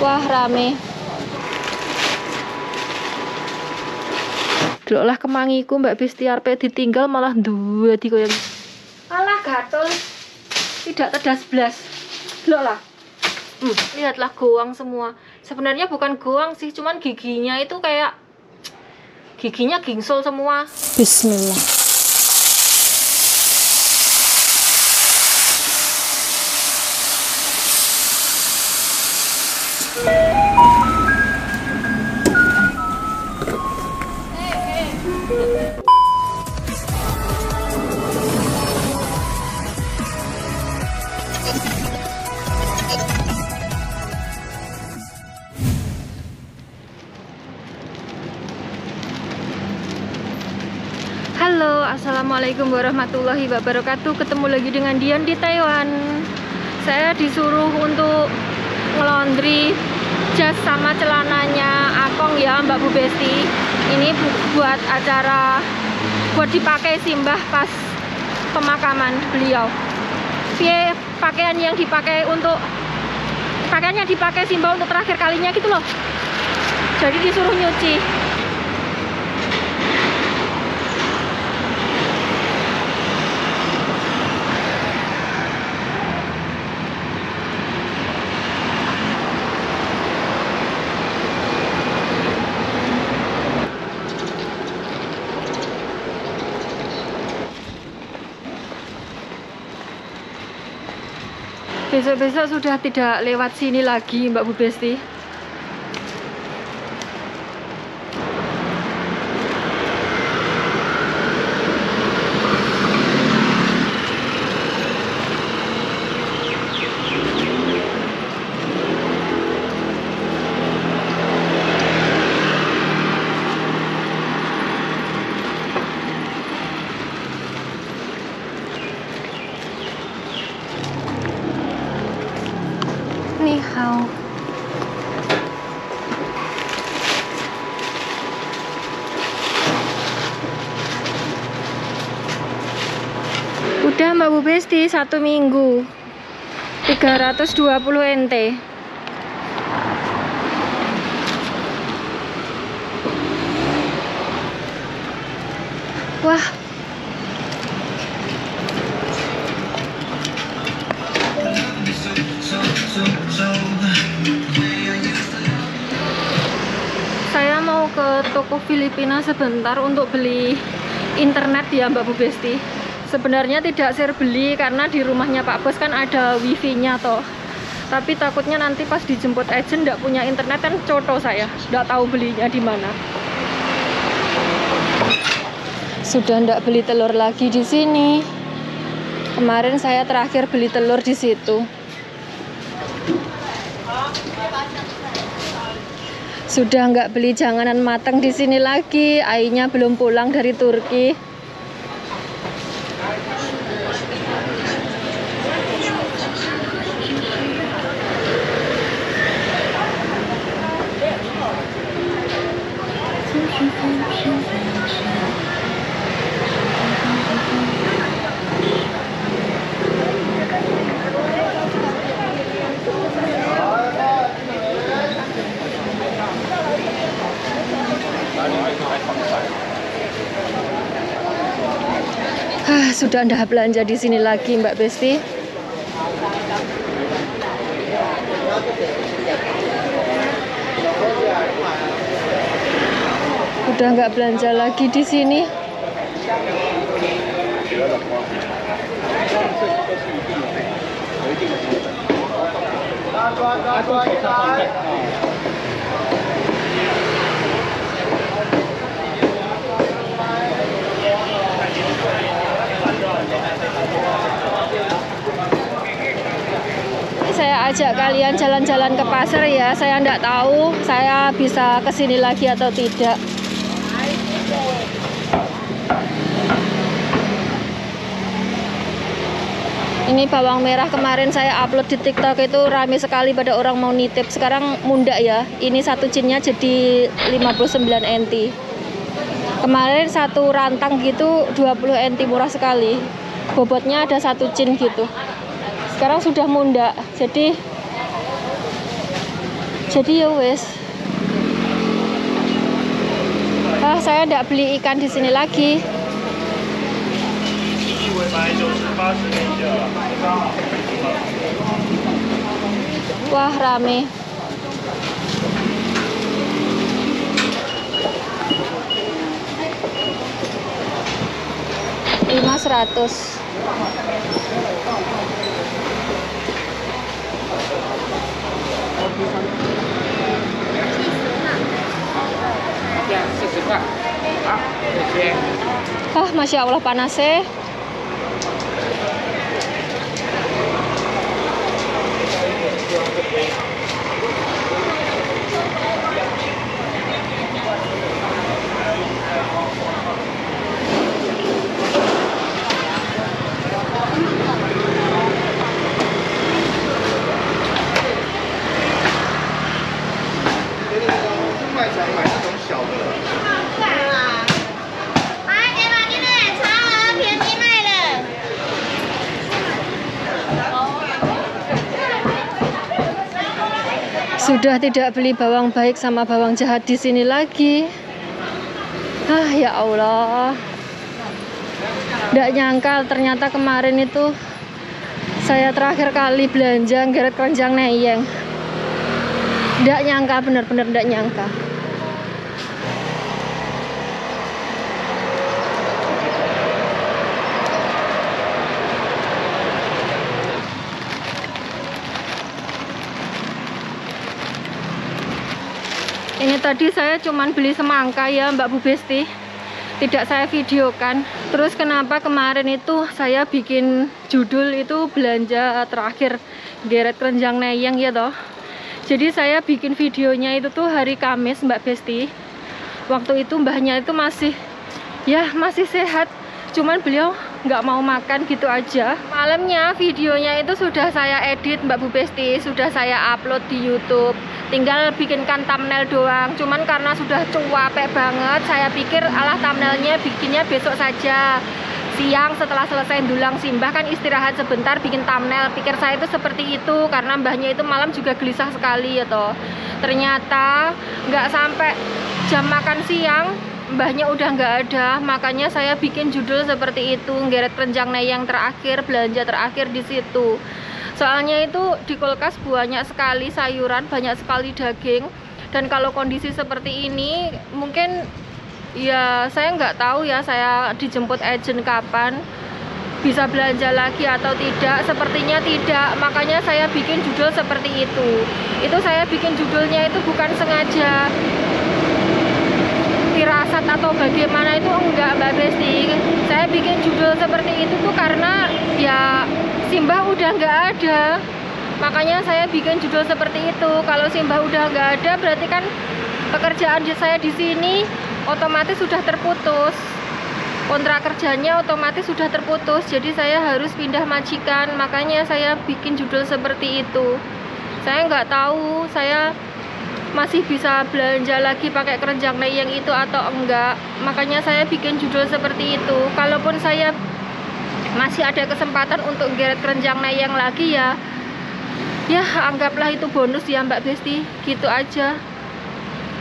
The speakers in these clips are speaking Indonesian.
Wah, rame. Deloklah kemangiku Mbak Besti arep ditinggal malah dua di koyo. Alah gatel. Tidak tedas blas. Deloklah. Lihatlah goang semua. Sebenarnya bukan goang sih, cuman giginya itu kayak giginya gingsul semua. Bismillah. Halo, assalamualaikum warahmatullahi wabarakatuh. Ketemu lagi dengan Dian di Taiwan. Saya disuruh untuk ngelondri jas sama celananya Akong ya Mbak Bu Besti. Ini buat acara, buat dipakai simbah pas pemakaman beliau. Pakaian yang dipakai untuk pakaiannya dipakai simbah untuk terakhir kalinya gitu loh. Jadi disuruh nyuci. Besok-besok sudah tidak lewat sini lagi Mbak Bu Besti. Ni hao. Udah Mbak Bu Besti 1 minggu 320 NT. Wah, saya mau ke toko Filipina sebentar untuk beli internet ya Mbak Bu Besti. Sebenarnya tidak share beli karena di rumahnya Pak Bos kan ada wifi-nya toh. Tapi takutnya nanti pas dijemput agent nggak punya internet kan coto saya, nggak tahu belinya di mana. Sudah nggak beli telur lagi di sini. Kemarin saya terakhir beli telur di situ. Sudah nggak beli janganan matang di sini lagi. Ainya belum pulang dari Turki. Sudah ndak belanja di sini lagi Mbak Besti. Udah nggak belanja lagi di sini. Saya ajak kalian jalan-jalan ke pasar ya. Saya nggak tahu saya bisa kesini lagi atau tidak. Ini bawang merah kemarin saya upload di TikTok itu rame sekali pada orang mau nitip. Sekarang mundak ya. Ini satu cinnya jadi 59 NT. Kemarin satu rantang gitu 20 NT, murah sekali. Bobotnya ada satu cin gitu. Sekarang sudah mundak. Jadi Jadi ya wes. Saya tidak beli ikan di sini lagi. Wah, rame. $500. Masya Allah panasnya. Sudah tidak beli bawang baik sama bawang jahat di sini lagi. Ya Allah. Tidak nyangka ternyata kemarin itu saya terakhir kali belanja geret keranjang neyeng. Tidak nyangka, benar-benar tidak nyangka. Ini tadi saya cuman beli semangka ya Mbak Bu Besti, tidak saya videokan. Terus kenapa kemarin itu saya bikin judul itu belanja terakhir geret keranjang neyeng ya toh. Jadi saya bikin videonya itu tuh hari Kamis Mbak Besti. Waktu itu mbahnya itu masih sehat, cuman beliau nggak mau makan gitu aja. Malamnya videonya itu sudah saya edit Mbak Bu Besti, sudah saya upload di YouTube. Tinggal bikinkan thumbnail doang, cuman karena sudah capek banget, saya pikir alah thumbnailnya bikinnya besok saja siang setelah selesai dulang simbah, kan istirahat sebentar bikin thumbnail. Pikir saya itu seperti itu, karena mbahnya itu malam juga gelisah sekali ya toh. Ternyata nggak sampai jam makan siang mbahnya udah nggak ada, makanya saya bikin judul seperti itu, geret keranjang neyeng terakhir, belanja terakhir di situ. Soalnya itu di kulkas banyak sekali sayuran, banyak sekali daging, dan kalau kondisi seperti ini mungkin ya saya nggak tahu ya saya dijemput agent kapan, bisa belanja lagi atau tidak. Sepertinya tidak, makanya saya bikin judul seperti itu. Itu saya bikin judulnya itu bukan sengaja firasat atau bagaimana, itu enggak Mbak Besti. Saya bikin judul seperti itu tuh karena ya Simbah udah nggak ada, makanya saya bikin judul seperti itu. Kalau Simbah udah nggak ada, berarti kan pekerjaan saya di sini otomatis sudah terputus, kontrak kerjanya otomatis sudah terputus. Jadi saya harus pindah majikan, makanya saya bikin judul seperti itu. Saya nggak tahu saya masih bisa belanja lagi pakai keranjang neyeng itu atau enggak, makanya saya bikin judul seperti itu. Kalaupun saya masih ada kesempatan untuk geret keranjang neyeng lagi ya anggaplah itu bonus ya Mbak Besti, gitu aja.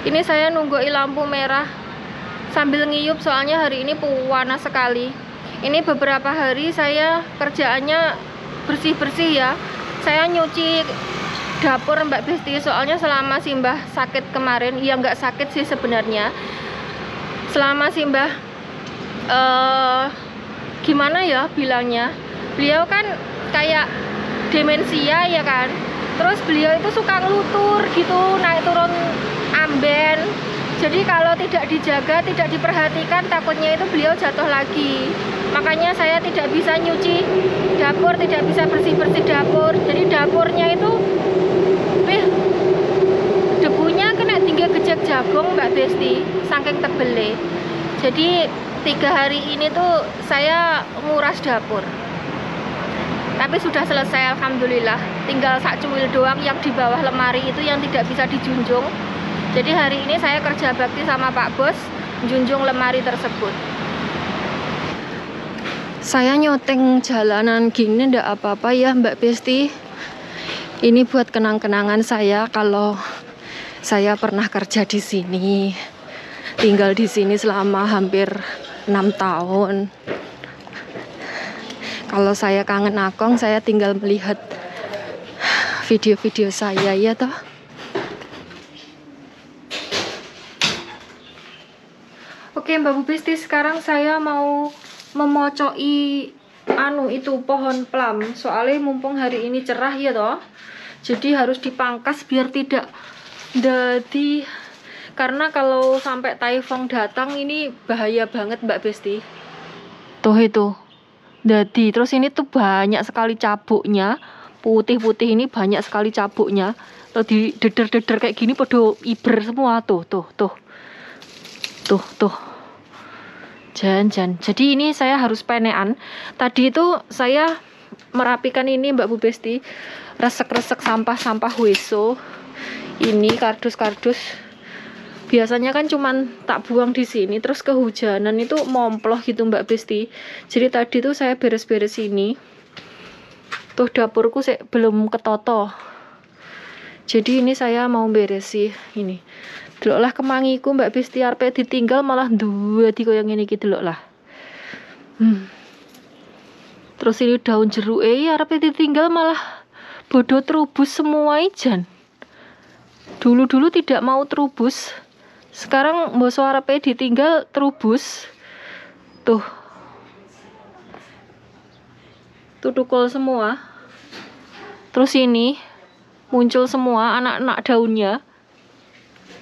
Ini saya nungguin lampu merah sambil ngiyup, soalnya hari ini panas sekali. Ini beberapa hari saya kerjaannya bersih-bersih ya. Saya nyuci dapur Mbak Besti, soalnya selama Simbah sakit kemarin, ya nggak sakit sih sebenarnya, selama Simbah gimana ya bilangnya, beliau kan kayak demensia ya kan, terus beliau itu suka ngelutur gitu, naik turun amben. Jadi kalau tidak dijaga, tidak diperhatikan, takutnya itu beliau jatuh lagi. Makanya saya tidak bisa nyuci dapur, tidak bisa bersih-bersih dapur. Jadi dapurnya itu debunya kena tinggi gejek jagung Mbak Besti, saking tebelnya. Jadi 3 hari ini tuh saya nguras dapur, tapi sudah selesai alhamdulillah. Tinggal sak cuil doang yang di bawah lemari itu yang tidak bisa dijunjung. Jadi hari ini saya kerja bakti sama Pak Bos junjung lemari tersebut. Saya nyoteng jalanan gini ndak apa-apa ya Mbak Besti. Ini buat kenang-kenangan saya kalau Saya pernah kerja di sini, tinggal di sini selama hampir 6 tahun. Kalau saya kangen Akong, saya tinggal melihat video-video saya, ya toh. Oke Mbak Bu Besti, sekarang saya mau memocoki itu pohon plum. Soalnya mumpung hari ini cerah ya toh. Jadi harus dipangkas biar tidak jadi, karena kalau sampai taifong datang ini bahaya banget Mbak Besti. Tuh itu. Jadi terus ini tuh banyak sekali cabuknya, putih-putih ini banyak sekali cabuknya. Tuh di deder-deder kayak gini podo iber semua tuh. Jan. Jadi ini saya harus penean. Tadi itu saya merapikan ini Mbak Bu Besti, resek-resek sampah-sampah weso. Ini kardus-kardus. Biasanya kan cuman tak buang di sini, terus kehujanan itu momploh gitu Mbak Besti. Jadi tadi tuh saya beres-beres ini. Tuh dapurku belum ketoto. Jadi ini saya mau beres sih ini. Deloklah kemangiku Mbak Besti, arep ditinggal malah dua di koyo ngene iki deloklah. Terus ini daun jeruk arep ditinggal malah bodo terubus semua ijan. Dulu-dulu tidak mau terubus. Sekarang mboso arepe ditinggal terubus. Tuh tukul semua. Terus ini muncul semua anak-anak daunnya.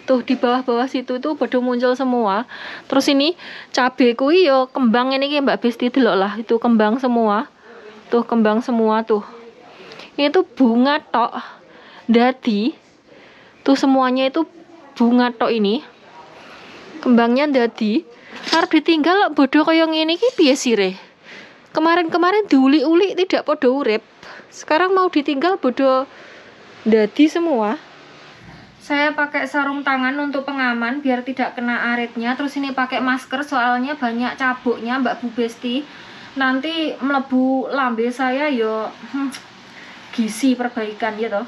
Tuh di bawah-bawah situ tuh pada muncul semua. Terus ini cabe kuwi yo kembang ini Mbak Besti delok lah, itu kembang semua. Tuh kembang semua tuh. Ini tuh bunga tok. Dadi tuh semuanya itu bunga tok ini. Kembangnya dadi arep ditinggal bodoh kaya ngene iki piye sire. Kemarin-kemarin diuli-uli tidak podo urip. Sekarang mau ditinggal bodoh dadi semua. Saya pakai sarung tangan untuk pengaman biar tidak kena aritnya. Terus ini pakai masker soalnya banyak cabuknya Mbak Bu Besti. Nanti melebu lambe saya yo gizi perbaikan ya toh.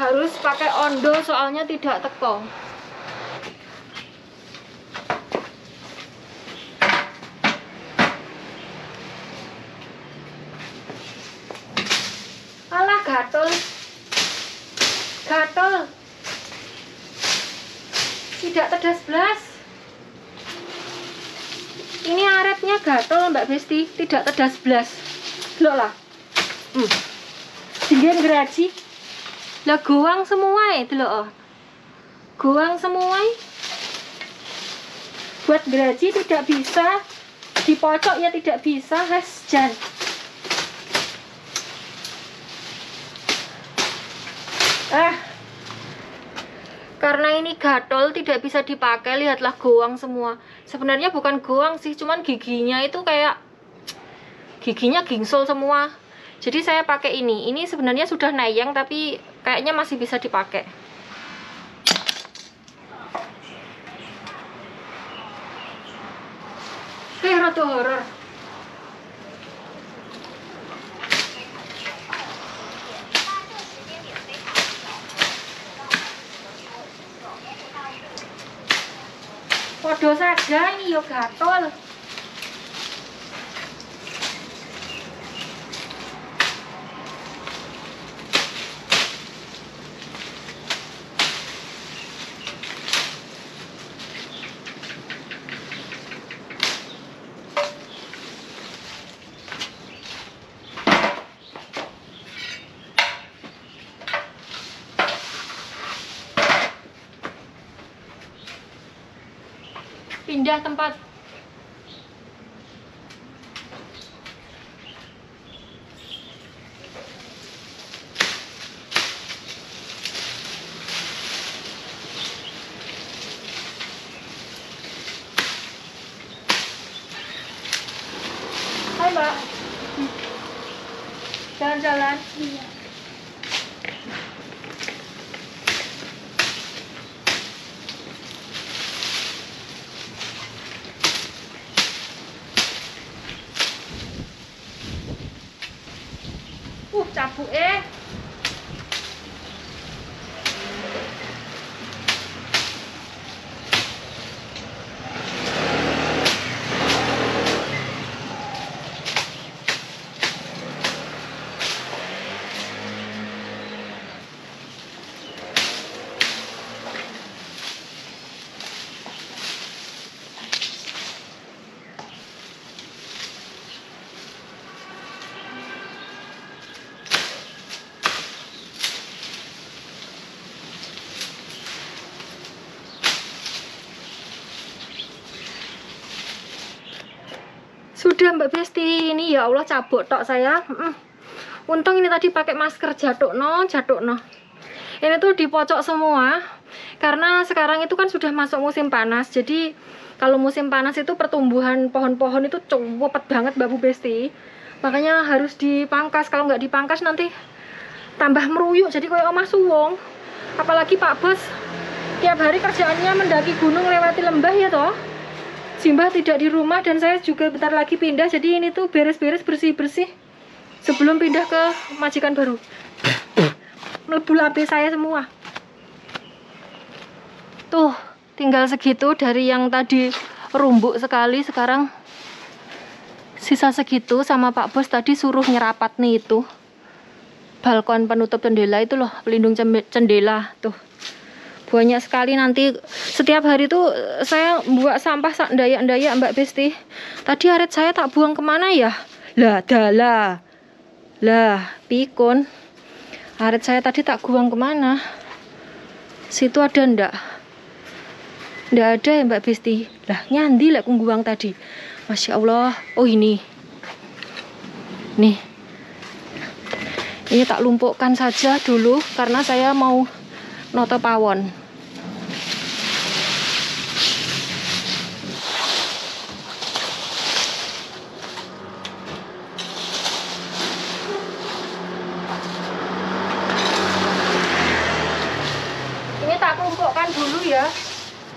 Harus pakai ondo soalnya tidak teko. Alah gatel. Tidak tedas blas. Ini aretnya gatel Mbak Besti, tidak tedas blas. Delok lah. Tinggal geraji. Lah goang semua delok. Goang semua. Buat geraji tidak bisa, dipocok ya tidak bisa, has jan. Karena ini gatel tidak bisa dipakai, lihatlah goang semua. Sebenarnya bukan goang sih, cuman giginya itu kayak giginya gingsul semua. Jadi saya pakai ini. Ini sebenarnya sudah nayang tapi kayaknya masih bisa dipakai. Rada horor. Podo saja ini yo gatel. Pindah tempat. Hai Mbak. Jalan-jalan. Iya. cabuke. Sudah Mbak Besti, ini ya Allah cabut tok saya. Untung ini tadi pakai masker jatuh no. Ini tuh di pojok semua, karena sekarang itu kan sudah masuk musim panas. Jadi kalau musim panas itu pertumbuhan pohon-pohon itu cepet banget Mbak Besti. Makanya harus dipangkas. Kalau nggak dipangkas nanti tambah meruyuk. Jadi kayak omah suwung. Apalagi Pak Bos tiap hari kerjaannya mendaki gunung lewati lembah ya toh. Simbah tidak di rumah dan saya juga bentar lagi pindah, jadi ini tuh beres-beres bersih-bersih sebelum pindah ke majikan baru. Melebu lambe saya semua. Tuh, tinggal segitu dari yang tadi rumbuk sekali, sekarang sisa segitu. Sama Pak Bos tadi suruh nyerapat nih itu. Balkon penutup jendela itu loh, pelindung jendela tuh. Banyak sekali nanti setiap hari tuh saya buat sampah sak ndayak-ndayak Mbak Besti. Tadi arit saya tak buang kemana ya? Lah pikun. Arit saya tadi tak buang kemana? Situ ada ndak? Ndak ada ya Mbak Besti. Lah nyandi lah buang tadi. Masya Allah. Oh ini. Nih. Ini tak lumpukkan saja dulu karena saya mau noto pawon. Ini tak lumpukkan dulu ya.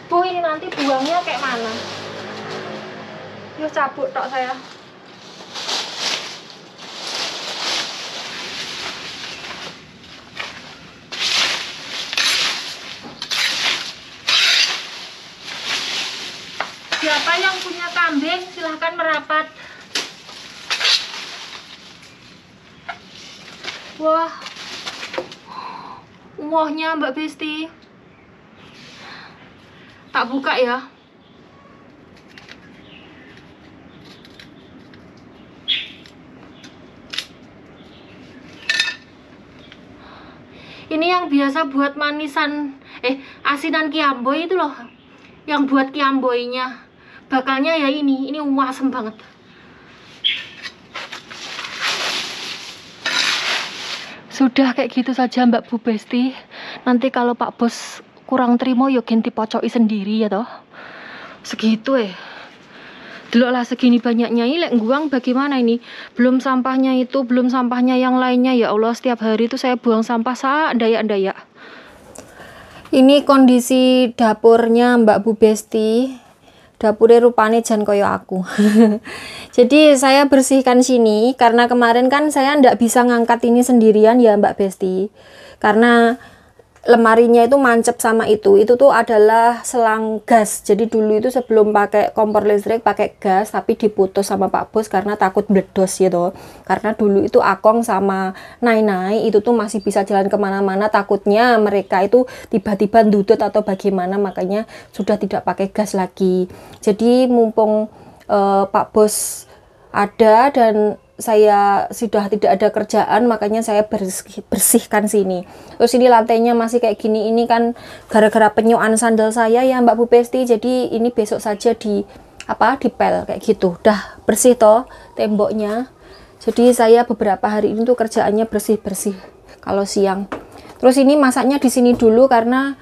Bu, ini nanti buangnya kayak mana? Yuk cabut tok saya. Siapa yang punya kambing silahkan merapat. Wah, wahnya Mbak Besti. Tak buka ya. Ini yang biasa buat manisan, asinan kiamboy itu loh. Yang buat kiamboynya. Bakalnya ya ini wasem banget. Sudah kayak gitu saja Mbak Bu Besti. Nanti kalau Pak Bos kurang terima ya ganti pocoki sendiri ya toh. Segitu Deloklah segini banyaknya ini lek buang bagaimana ini? Belum sampahnya itu, belum sampahnya yang lainnya. Ya Allah, setiap hari itu saya buang sampah sak ndayak-ndayak. Ini kondisi dapurnya Mbak Bu Besti. Dapurnya rupanya jan koyo aku. Jadi saya bersihkan sini karena kemarin kan saya ndak bisa ngangkat ini sendirian ya Mbak Besti. Karena lemarinya itu mancep sama itu tuh adalah selang gas. Jadi dulu itu sebelum pakai kompor listrik pakai gas, tapi diputus sama Pak Bos karena takut meledos gitu. Karena dulu itu Akong sama Nai itu tuh masih bisa jalan kemana-mana, takutnya mereka itu tiba-tiba ndudut atau bagaimana, makanya sudah tidak pakai gas lagi. Jadi mumpung Pak Bos ada dan saya sudah tidak ada kerjaan, makanya saya bersihkan sini. Terus ini lantainya masih kayak gini, ini kan gara-gara penyuan sandal saya ya Mbak Bu Besti. Jadi ini besok saja dipel kayak gitu. Udah bersih toh temboknya. Jadi saya beberapa hari ini tuh kerjaannya bersih-bersih kalau siang. Terus ini masaknya di sini dulu karena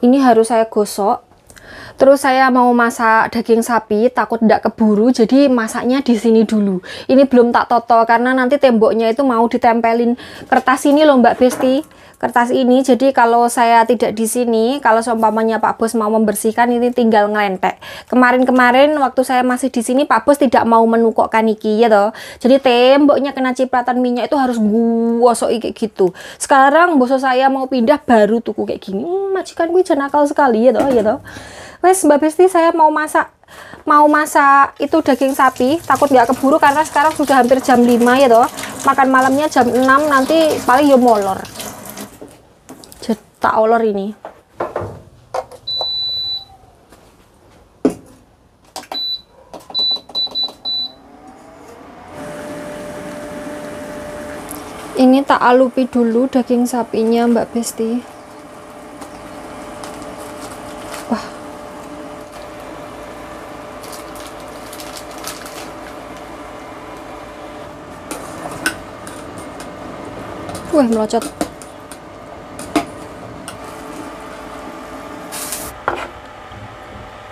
ini harus saya gosok. Terus saya mau masak daging sapi, takut tidak keburu, jadi masaknya di sini dulu. Ini belum tak toto karena nanti temboknya itu mau ditempelin kertas ini loh Mbak Besti. Kertas ini, jadi kalau saya tidak di sini, kalau seumpamanya Pak Bos mau membersihkan, ini tinggal ngelentek. Kemarin-kemarin waktu saya masih di sini, Pak Bos tidak mau menukokkan iki ya toh. Jadi temboknya kena cipratan minyak itu harus gosok kayak gitu. Sekarang bos saya mau pindah baru tuku kayak gini. Majikan gue nakal sekali ya toh, ya toh. Wes Mbak Besti, saya mau masak itu daging sapi, takut nggak keburu karena sekarang sudah hampir jam 5 ya toh. Makan malamnya jam 6, nanti paling yo molor. Tak olor ini. Ini tak alupi dulu daging sapinya Mbak Besti. Wah. Wah, melocot.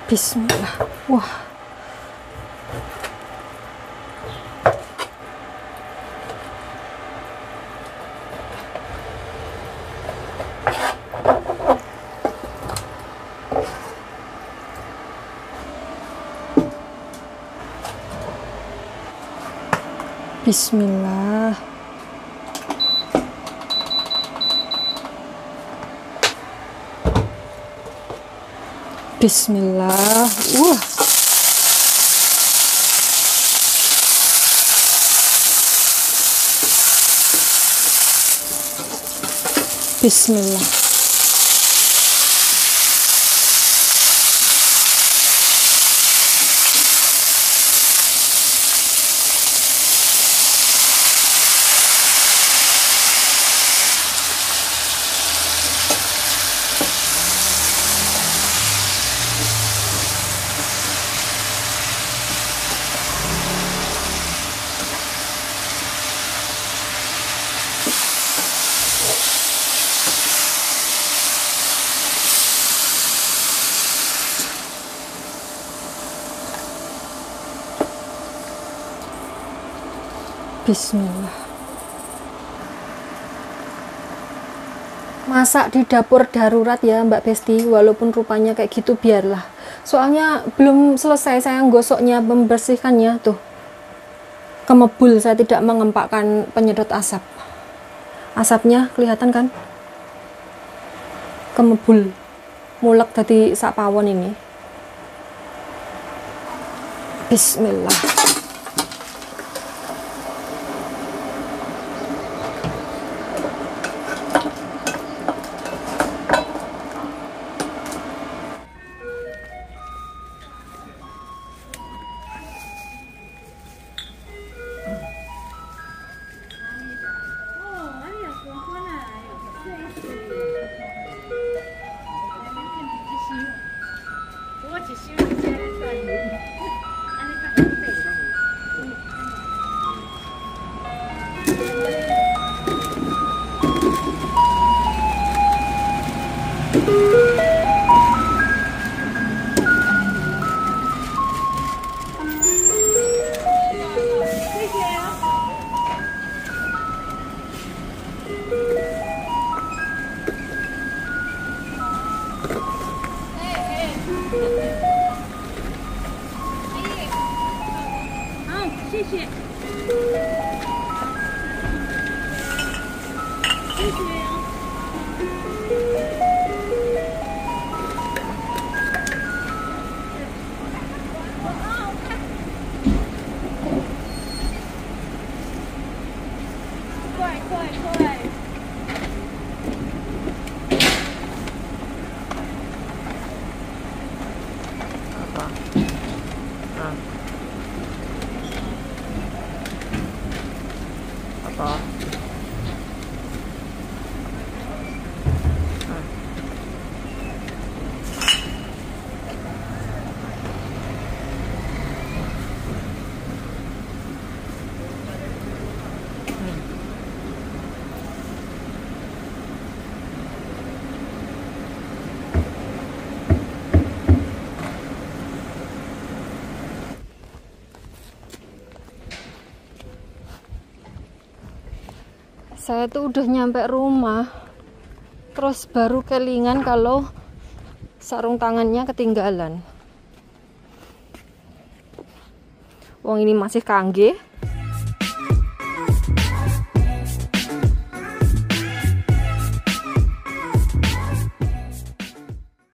Bismillah. Wah. Bismillah. Bismillah. Bismillah. Bismillah. Masak di dapur darurat ya Mbak Besti, walaupun rupanya kayak gitu biarlah. Soalnya belum selesai saya gosoknya, membersihkannya tuh. Kemebul, saya tidak mengempakkan penyedot asap. Asapnya kelihatan kan? Kemebul. Mulek dari sak pawon ini. Bismillah. Saya tuh udah nyampe rumah, terus baru kelingan kalau sarung tangannya ketinggalan. Wong ini masih kangge.